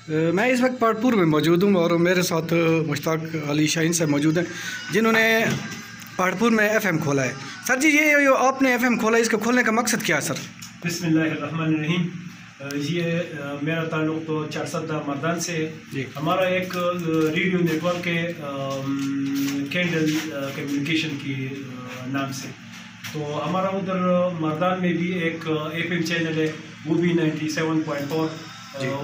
میں اس وقت پہاڑپور میں موجود ہوں اور میرے ساتھ مشتاق علی شاہین صاحب موجود ہیں جنہوں نے پہاڑپور میں ایف ایم کھولا ہے. سر جی یہ آپ نے ایف ایم کھولا ہے، اس کے کھولنے کا مقصد کیا ہے سر؟ بسم اللہ الرحمن الرحیم. یہ میرا تعلق تو چارسدہ مردان سے ہے. ہمارا ایک ریڈیو نیٹ ورک ہے کینڈل کمیونیکیشن کی نام سے. تو ہمارا ادھر مردان میں بھی ایک ایف ایم چینل ہے، وہ بھی 97.4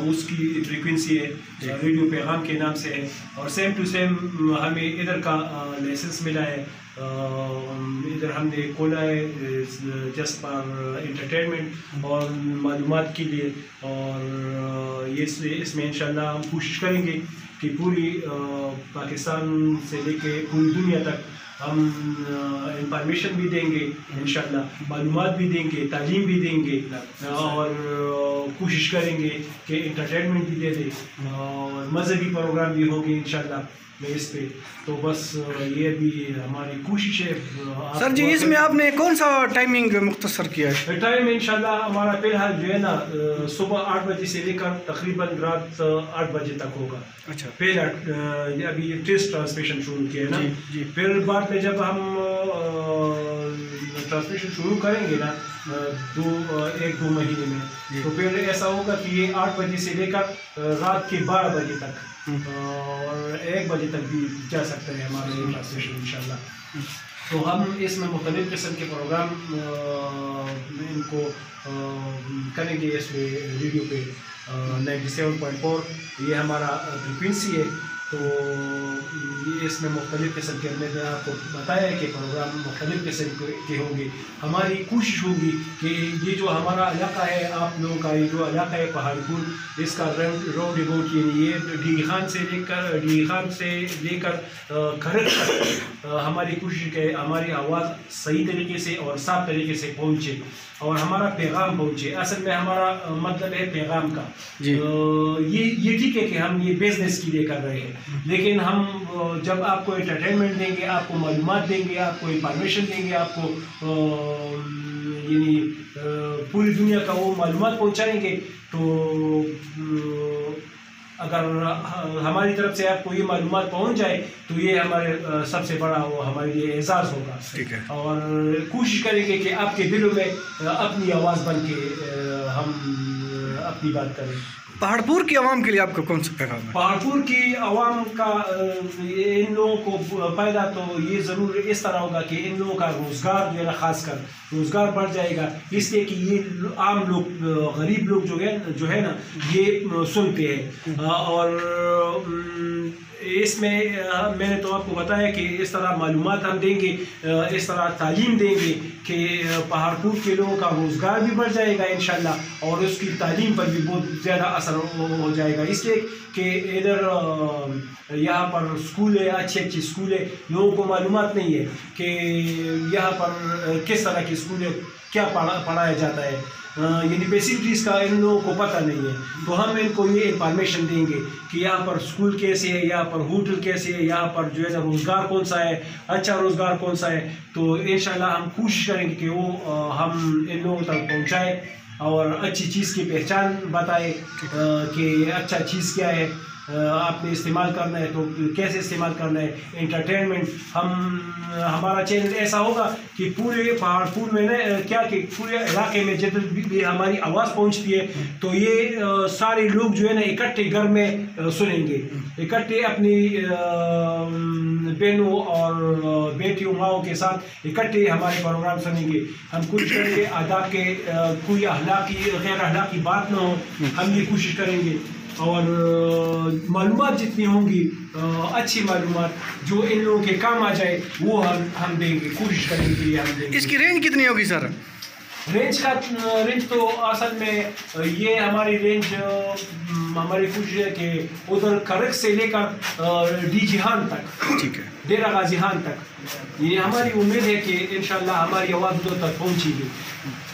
اس کی فریکوینسی ہے، ریڈیو پیغام کے نام سے ہے. اور سیم ٹو سیم ہمیں ادھر کا لائسنس ملا ہے. ادھر ہم نے کھولا ہے جسٹ فار انٹرٹینمنٹ اور معلومات کے لیے. اور اس میں انشاءاللہ ہم کوشش کریں گے کہ پوری پاکستان سے لے کے پوری دنیا تک ہم انفارمیشن بھی دیں گے، انشاءاللہ معلومات بھی دیں گے، تعلیم بھی دیں گے، اور کوشش کریں گے کہ انٹرٹینمنٹ بھی دے دیں اور مذہبی پروگرام بھی ہوں گے انشاءاللہ اس پہ. تو بس یہ بھی ہماری کوشش ہے. سر جی اس میں آپ نے کون سا ٹائمنگ مختصر کیا ہے؟ ٹائم انشاءاللہ ہمارا فی الحال جو ہے نا صبح 8 بجے سے لے کر تقریباً رات 8 بجے تک ہوگا. اچھا. پہلا ابھی ٹیسٹ ٹرانسمیشن شروع کیا ہے نا. پھر بعد میں جب ہم ٹرانسمیشن شروع کریں گے نا 1-2 مہینے میں، تو پھر ایسا ہوگا کہ یہ 8 بجے سے لے کر رات کے 12 بجے تک اور 1 بجے تک بھی جا سکتے ہیں ہمارے ٹرانسلیشن انشاءاللہ. تو ہم اس میں مختلف قسم کے پروگرام ان کو کریں گے. اس پہ ریڈیو پہ 97.4 یہ ہمارا فریکوینسی ہے. تو اس میں مختلف قسم کے میں نے آپ کو بتایا ہے کہ پروگرام مختلف قسم کے ہوں گے. ہماری کوشش ہوگی کہ یہ جو ہمارا علاقہ ہے، آپ لوگوں کا یہ جو علاقہ ہے پہاڑپور، اس کا راؤنڈ اباؤٹ یعنی یہ ڈی خان سے لے کر کھرک تک ہماری کوشش ہے کہ ہماری آواز صحیح طریقے سے اور صاف طریقے سے پہنچے اور ہمارا پیغام پہنچے. اصل میں ہمارا مطلب ہے پیغام کا. یہ ٹھیک ہے کہ ہم یہ بزنس کے لیے کر رہے ہیں، لیکن ہم جب آپ کو انٹرٹینمنٹ دیں گے، آپ کو معلومات دیں گے، آپ کو انفارمیشن دیں گے، آپ کو یعنی پوری دنیا کا وہ معلومات پہنچائیں گے، تو اگر ہماری طرف سے آپ کو یہ معلومات پہنچ جائے تو یہ ہمارے سب سے بڑا وہ ہمارے لیے اعزاز ہوگا. اور کوشش کریں گے کہ آپ کے دلوں میں اپنی آواز بن کے ہم اپنی بات کریں. پہاڑپور کی عوام کے لیے آپ کا کون سا پیغام ہے؟ پہاڑپور کی عوام کا ان لوگوں کو پہلا تو یہ ضرور اس طرح ہوگا کہ ان لوگوں کا روزگار جو ہے نا، خاص کر روزگار بڑھ جائے گا. اس لیے کہ یہ عام لوگ، غریب لوگ جو ہے نا، یہ سنتے ہیں. اور اس میں میں نے تو آپ کو بتایا کہ اس طرح معلومات ہم دیں گے، اس طرح تعلیم دیں گے کہ پہاڑپور کے لوگوں کا روزگار بھی بڑھ جائے گا انشاءاللہ، اور اس کی تعلیم پر بھی بہت زیادہ اثر ہو جائے گا. اس لیے کہ ادھر یہاں پر اسکول ہے، اچھے اسکول ہے، لوگوں کو معلومات نہیں ہے کہ یہاں پر کس طرح کے اسکول ہے، کیا پڑھایا جاتا ہے، یعنی فیسلٹیز کا ان لوگوں کو پتہ نہیں ہے. تو ہم ان کو یہ انفارمیشن دیں گے کہ یہاں پر اسکول کیسے ہے، یہاں پر ہوٹل کیسے ہے، یہاں پر جو ہے نا روزگار کون سا ہے، اچھا روزگار کون سا ہے. تو انشاءاللہ ہم کوشش کریں گے کہ وہ ہم ان لوگوں تک پہنچائے اور اچھی چیز کی پہچان بتائے کہ اچھا چیز کیا ہے، آپ نے استعمال کرنا ہے تو کیسے استعمال کرنا ہے. انٹرٹینمنٹ ہمارا چینل ایسا ہوگا کہ پورے پہاڑپور میں کیا کہ پورے علاقے میں جب بھی ہماری آواز پہنچتی ہے تو یہ سارے لوگ جو ہے نا اکٹھے گھر میں سنیں گے، اکٹھے اپنی بہنوں اور بیٹیوں ماؤں کے ساتھ اکٹھے ہمارے پروگرام سنیں گے. ہم کوشش کریں گے آداب کے کوئی غیر اخلاقی بات نہ ہو، ہم یہ کوشش کریں گے. اور معلومات جتنی ہوں گی، اچھی معلومات جو ان لوگوں کے کام آ جائے، وہ ہم دیں گے، کوشش کریں گے یہ ہم دیں گے. اس کی رینج کتنی ہوگی سر؟ رینج تو اصل میں یہ ہماری رینج ہماری کوشش ہے کہ ادھر کھرک سے لے کر ڈی جہان تک، ٹھیک ہے، ڈیرہ غازی خان تک، یہ ہماری امید ہے کہ انشاءاللہ ہماری آواز ادھر تک پہنچے گی.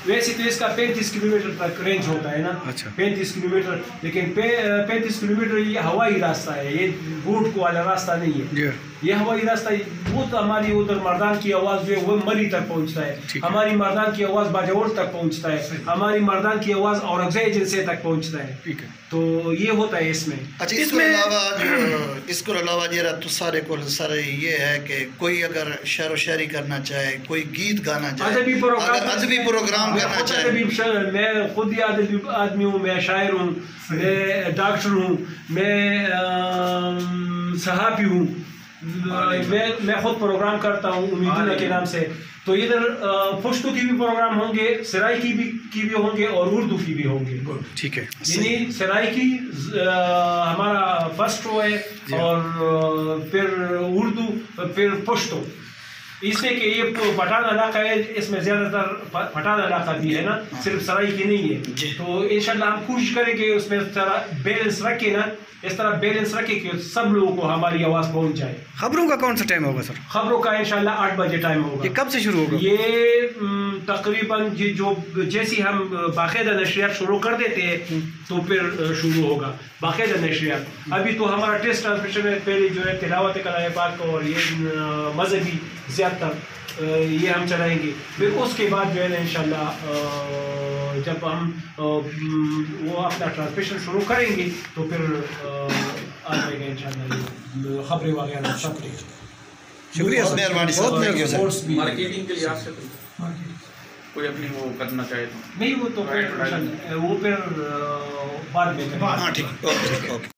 ویسے تو اس کا 35 کلومیٹر تک رینج ہوتا ہے نا. اچھا. 35 کلومیٹر، لیکن 35 کلومیٹر یہ ہوائی راستہ ہے، یہ روڈ کو والا راستہ نہیں ہے. یہ ہوائی راستہ وہ تو ہماری ادھر مردان کی آواز جو ہے وہ مری تک پہنچتا ہے, ہماری مردان کی آواز باجوڑ تک پہنچتا ہے, ہماری مردان کی آواز اورنگزے ایجنسی تک پہنچتا ہے. ٹھیک ہے, تو یہ ہوتا ہے اس میں. اچھا, اس کو علاوہ جرا تو سارے کو سارے یہ ہے کہ کوئی اگر شعر و شاعری کرنا چاہے, کوئی گیت گانا چاہے, ادبی پروگرام کرنا چاہے. میں خود ہی ادبی آدمی ہوں, میں شاعر ہوں, میں ڈاکٹر ہوں, میں صحافی ہوں, میں خود پروگرام کرتا ہوں امیدونہ کے نام سے. تو ادھر پشتو کی بھی پروگرام ہوں گے, سرائی کی بھی ہوں گے اور اردو کی بھی ہوں گے. ٹھیک ہے, یعنی سرائی کی ہمارا فرسٹ رو ہے, اور پھر اردو, پھر پشتو. اس میں کہ یہ پٹھان علاقہ ہے, اس میں زیادہ تر پٹھان علاقہ بھی ہے نا, صرف سرائی کی نہیں ہے. تو انشاءاللہ ہم کوشش کریں کہ اس میں بیلنس رکھے نا, اس طرح بیلنس رکھے کہ سب لوگوں کو ہماری آواز پہنچ جائے. خبروں کا کون سا ٹائم ہوگا سر؟ خبروں کا انشاءاللہ 8 بجے ٹائم ہوگا. یہ کب سے شروع ہوگا؟ یہ تقریباً جو جیسی ہم باقاعدہ نشریات شروع کر دیتے ہیں تو پھر شروع ہوگا باقاعدہ نشریات. ابھی تو ہمارا ٹیسٹ ٹرانسمیشن میں پہلے جو ہے تلاوت کلام پاک اور یہ مذہبی زیادہ تر یہ ہم چلائیں گے. پھر اس کے بعد جو ہے نا انشاءاللہ جب ہم وہ اپنا ٹرانسمیشن شروع کریں گے تو پھر آ جائے گا انشاءاللہ یہ خبریں وغیرہ. شکریہ بہت مہربانی صاحب, تھینک یو سر. مارکیٹنگ کے لحاظ سے کوئی اپنی وہ کرنا چاہے تو نہیں, وہ تو وہ پھر بعد میں. ہاں ٹھیک ہے, اوکے.